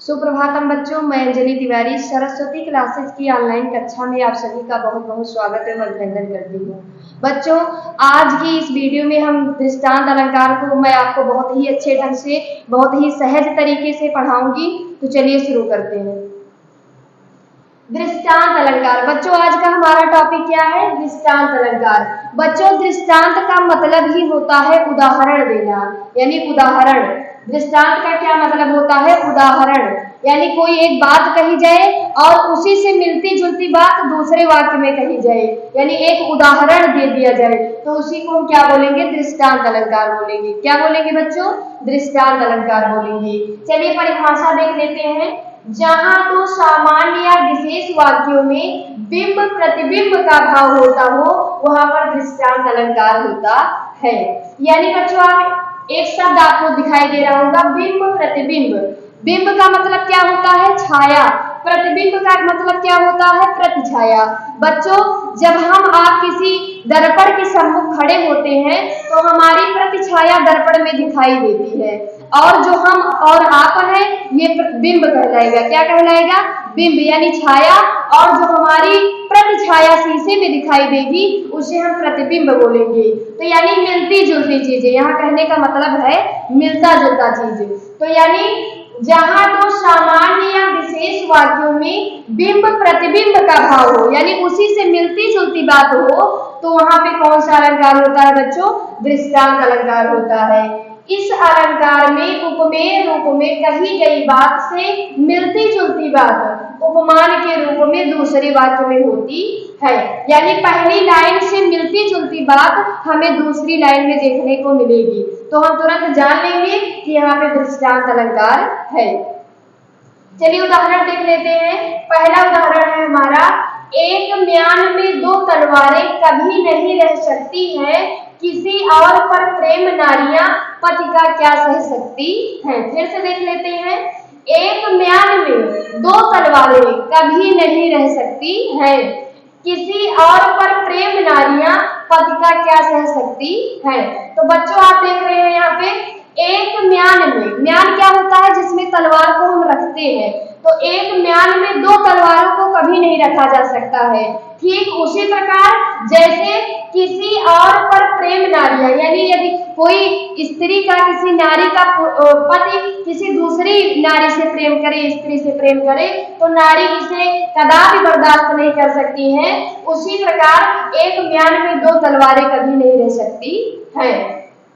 सुप्रभातम बच्चों, मैं अंजलि तिवारी सरस्वती क्लासेस की ऑनलाइन कक्षा में आप सभी का बहुत बहुत स्वागत एवं अभिनंदन करती हूँ। बच्चों, आज की इस वीडियो में हम दृष्टांत अलंकार को मैं आपको बहुत ही अच्छे ढंग से, बहुत ही सहज तरीके से पढ़ाऊंगी। तो चलिए शुरू करते हैं। दृष्टांत अलंकार। बच्चों, आज का हमारा टॉपिक क्या है? दृष्टांत अलंकार। बच्चों, दृष्टांत का मतलब ही होता है उदाहरण देना, यानी उदाहरण। दृष्टांत का क्या मतलब होता है? उदाहरण, यानी कोई एक बात कही जाए और उसी से मिलती जुलती बात दूसरे वाक्य में कही जाए, यानी एक उदाहरण दे दिया जाए, तो उसी को हम क्या बोलेंगे? दृष्टांत अलंकार बोलेंगे। क्या बोलेंगे बच्चों? दृष्टांत अलंकार बोलेंगे। चलिए परिभाषा देख लेते हैं। जहां तो सामान्य या विशेष वाक्यों में बिंब प्रतिबिंब का भाव होता हो, वहां पर दृष्टांत अलंकार होता है। यानी बच्चों, आप एक शब्द आपको दिखाई दे रहा होगा, बिंब प्रतिबिंब। बिंब का मतलब क्या होता है? छाया। प्रतिबिंब का मतलब क्या होता है? प्रतिछाया। बच्चों, जब हम आप किसी दर्पण के सम्मुख खड़े होते हैं तो हमारी प्रतिछाया दर्पण में दिखाई देती है, और जो हम और आप हैं ये बिंब कहलाएगा। क्या कहलाएगा? बिंब, यानी छाया। और जो हमारी प्रतिछाया शीशे में दिखाई देगी उसे हम प्रतिबिंब बोलेंगे। तो यानी मिलती जुलती चीजें, यहाँ कहने का मतलब है मिलता जुलता चीज। तो यानी जहां तो सामान्य या विशेष वाक्यों में बिंब प्रतिबिंब का भाव हो, यानी उसी से मिलती जुलती बात हो, तो वहां पे कौन सा अलंकार होता है बच्चों? दृष्टांत अलंकार होता है। इस अलंकार में उपमेय रूप में कही गई बात से मिलती जुलती बात उपमान के रूप में दूसरे वाक्य में होती है। यानी पहली लाइन से मिलती जुलती बात हमें दूसरी लाइन में देखने को मिलेगी, तो हम तुरंत जान लेंगे कि यहाँ पे दृष्टांत अलंकार है। चलिए उदाहरण देख लेते हैं। पहला उदाहरण है हमारा, एक म्यान में दो तलवारें कभी नहीं रह सकती हैं, किसी और पर प्रेम नारियां पति का क्या सह सकती हैं। फिर से देख लेते हैं। एक म्यान में दो तलवारें कभी नहीं रह सकती हैं, किसी और पर प्रेम नारियां पति का क्या सह सकती हैं। तो बच्चों, आप देख रहे हैं यहाँ पे एक म्यान में, म्यान क्या होता है? जिसमें तलवार को हम रखते हैं। तो एक म्यान में दो तलवारों को कभी नहीं रखा जा सकता है। ठीक उसी प्रकार जैसे किसी और पर प्रेम नारियां, यानी यदि कोई स्त्री का किसी नारी का पति किसी दूसरी नारी से प्रेम करे, स्त्री से प्रेम करे, तो नारी इसे कदापि बर्दाश्त नहीं कर सकती है। उसी प्रकार एक म्यान में दो तलवारें कभी नहीं रह सकती है।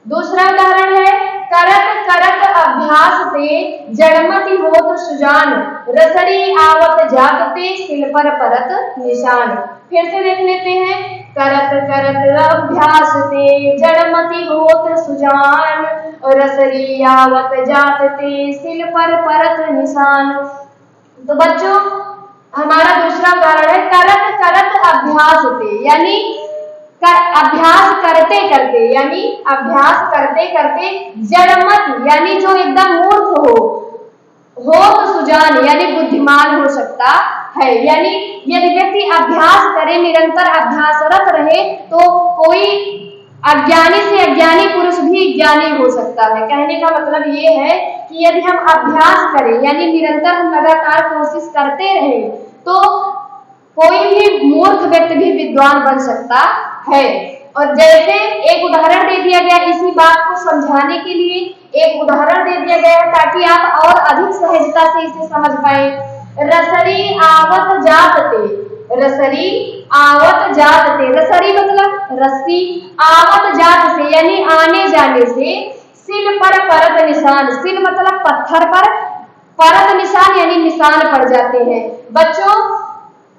दूसरा उदाहरण है, करत करत अभ्यास ते जड़मति होत सुजान, रसरी आवत जागते सिल पर परत निशान। फिर से देख लेते हैं। करत करत अभ्यास ते जड़मति होत सुजान, रसरी आवत जागते सिल पर परत निशान। तो बच्चों, हमारा दूसरा उदाहरण है, करत करत अभ्यास ते, यानी अभ्यास करते करते, यानी अभ्यास करते करते जड़मत, यानी जो एकदम मूर्ख हो तो सुजान, यानी बुद्धिमान हो सकता है। यानी यदि व्यक्ति अभ्यास करे, निरंतर अभ्यासरत रहे, तो कोई अज्ञानी से अज्ञानी पुरुष भी ज्ञानी हो सकता है। कहने का मतलब ये है कि यदि हम अभ्यास करें, यानी निरंतर हम लगातार कोशिश करते रहे, तो कोई भी मूर्ख व्यक्ति भी विद्वान बन सकता है। और जैसे एक उदाहरण दे दिया गया, इसी बात को समझाने के लिए एक उदाहरण दे दिया गया है ताकि आप और अधिक सहजता से इसे समझ पाए। रसरी आवत जातते, रसरी आवत जातते, रसरी मतलब रस्सी, आवत जात से यानी आने जाने से, सिल पर परत निशान, सिल मतलब पत्थर पर, परत निशान यानी निशान पड़ जाते हैं। बच्चों,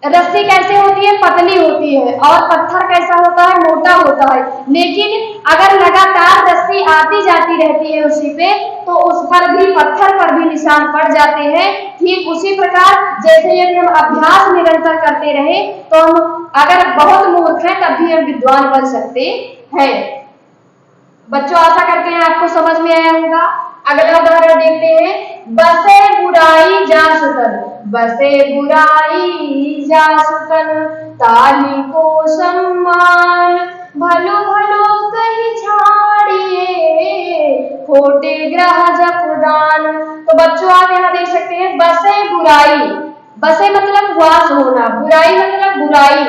रस्सी कैसे होती है? पतली होती है, और पत्थर कैसा होता है? मोटा होता है। लेकिन अगर लगातार रस्सी आती जाती रहती है उसी पे, तो उस पर भी, पत्थर पर भी निशान पड़ जाते हैं। ठीक उसी प्रकार जैसे यदि हम अभ्यास निरंतर करते रहे, तो हम अगर बहुत मूर्ख हैं तब भी हम विद्वान बन सकते हैं। बच्चों, आशा करते हैं आपको समझ में आया होगा। अगला उदाहरण देखते हैं। बसे बुराई जा सुतन, बसे बुराई जा सुतन, ताली को सम्मान, भलो भलो कही छाड़िए, खोटे ग्रह जपदान। तो बच्चों, आप यहाँ देख सकते हैं बसे बुराई, बसे मतलब वास होना, बुराई मतलब बुराई,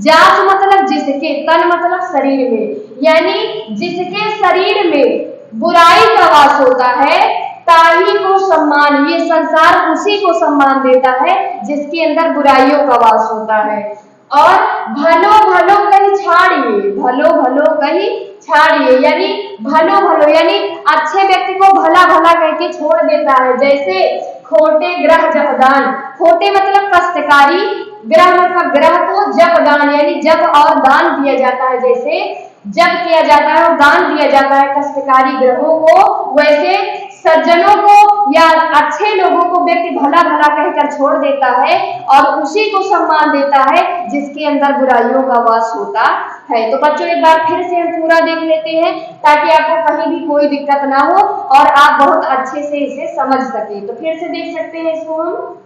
जास मतलब जिसके, तन मतलब शरीर में, यानी जिसके शरीर में बुराई का वास होता है ताही को सम्मान, ये संसार उसी को सम्मान देता है जिसके अंदर बुराइयों का वास होता है। और भलो भलो कहीं छाड़िए, भलो भलो कहीं छाड़िए, यानी भलो भलो यानी अच्छे व्यक्ति को भला भला कह के छोड़ देता है। जैसे खोटे ग्रह जपदान, खोटे मतलब कष्टकारी, ग्रह मतलब ग्रह को जपदान यानी जप और दान दिया जाता है, जैसे जप किया जाता है और दान दिया जाता है कष्टकारी ग्रहों को, वैसे सज्जनों को या अच्छे लोगों को व्यक्ति भला भला कहकर छोड़ देता है और उसी को सम्मान देता है जिसके अंदर बुराइयों का वास होता है। तो बच्चों एक बार फिर से हम पूरा देख लेते हैं ताकि आपको कहीं भी कोई दिक्कत ना हो और आप बहुत अच्छे से इसे समझ सके। तो फिर से देख सकते हैं इसको हम।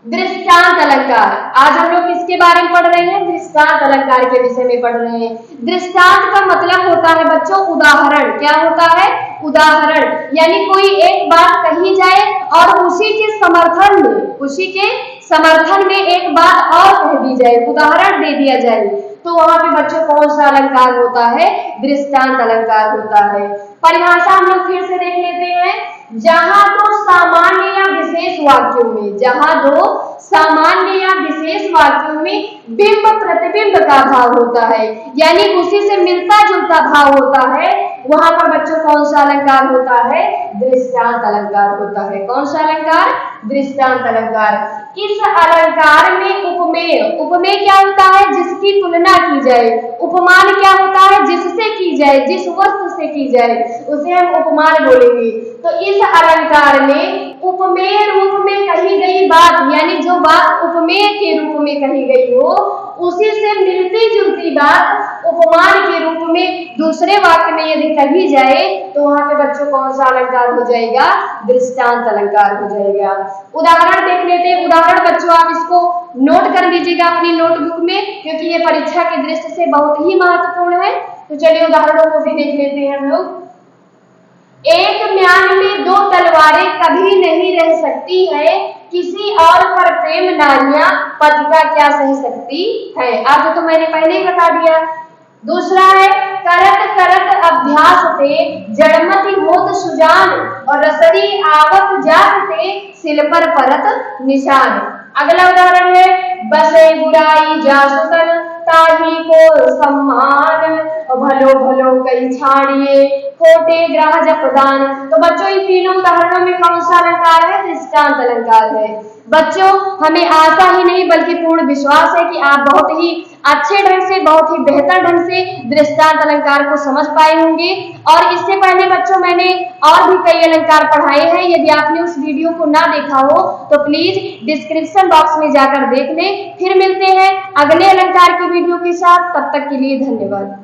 दृष्टांत अलंकार, आज हम लोग किसके बारे में पढ़ रहे हैं? दृष्टांत अलंकार के विषय में पढ़ रहे हैं। दृष्टांत का मतलब होता है बच्चों उदाहरण। क्या होता है? उदाहरण, यानी कोई एक बात कही जाए और उसी के समर्थन में, उसी के समर्थन में एक बात और कह दी जाए, उदाहरण दे दिया जाए, तो वहां पे बच्चों कौन सा अलंकार होता है? दृष्टांत अलंकार होता है। परिभाषा हम लोग फिर से देख लेते हैं। जहां दो सामान्य या विशेष वाक्यों में, जहां दो सामान्य या विशेष वाक्यों में बिंब प्रतिबिंब का भाव होता है, यानी उसी से मिलता जुलता भाव होता है, वहां पर बच्चों कौन सा अलंकार होता है? दृष्टांत अलंकार होता है। कौन सा अलंकार? दृष्टांत अलंकार। इस अलंकार में उपमेय, उपमेय क्या होता है? जिसकी तुलना की जाए। उपमान क्या होता है? जिससे की जाए, जिस वस्तु से की जाए उसे हम उपमान बोलेंगे। तो इस अलंकार में उपमेय रूप में कही गई बात, यानी जो बात उपमेय के रूप में कही गई हो उसी से मिलती जुलती बात उपमान के रूप में दूसरे वाक्य में यदि कही जाए तो वहां पे बच्चों कौन सा अलंकार हो जाएगा? दृष्टांत अलंकार हो जाएगा। उदाहरण देख लेते हैं। उदाहरण बच्चों आप इसको नोट कर लीजिएगा अपनी नोटबुक में, क्योंकि ये परीक्षा की दृष्टि से बहुत ही महत्वपूर्ण है। तो चलिए उदाहरणों को भी देख लेते हैं हम लोग। एक म्यान में दो तलवारें कभी नहीं रह सकती है, किसी और पर प्रेम नारियां पति का क्या सह सकती है। आज तो मैंने पहले ही बता दिया। दूसरा है करत करत अभ्यास ते जड़मति होत सुजान और रसरी आवत जाते सिल पर परत निशान। अगला उदाहरण है बसे बुराई जासुतन ताही को सम्मान भलो भलो कई छाड़िए खोटे ग्रह जपदान। तो बच्चों इन तीनों उदाहरणों में कौन सा अलंकार है? दृष्टांत अलंकार है। बच्चों हमें आशा ही नहीं बल्कि पूर्ण विश्वास है कि आप बहुत ही अच्छे ढंग से, बहुत ही बेहतर ढंग से दृष्टांत अलंकार को समझ पाए होंगे। और इससे पहले बच्चों मैंने और भी कई अलंकार पढ़ाए हैं। यदि आपने उस वीडियो को ना देखा हो तो प्लीज डिस्क्रिप्शन बॉक्स में जाकर देख लें। फिर मिलते हैं अगले अलंकार की वीडियो के साथ। तब तक के लिए धन्यवाद।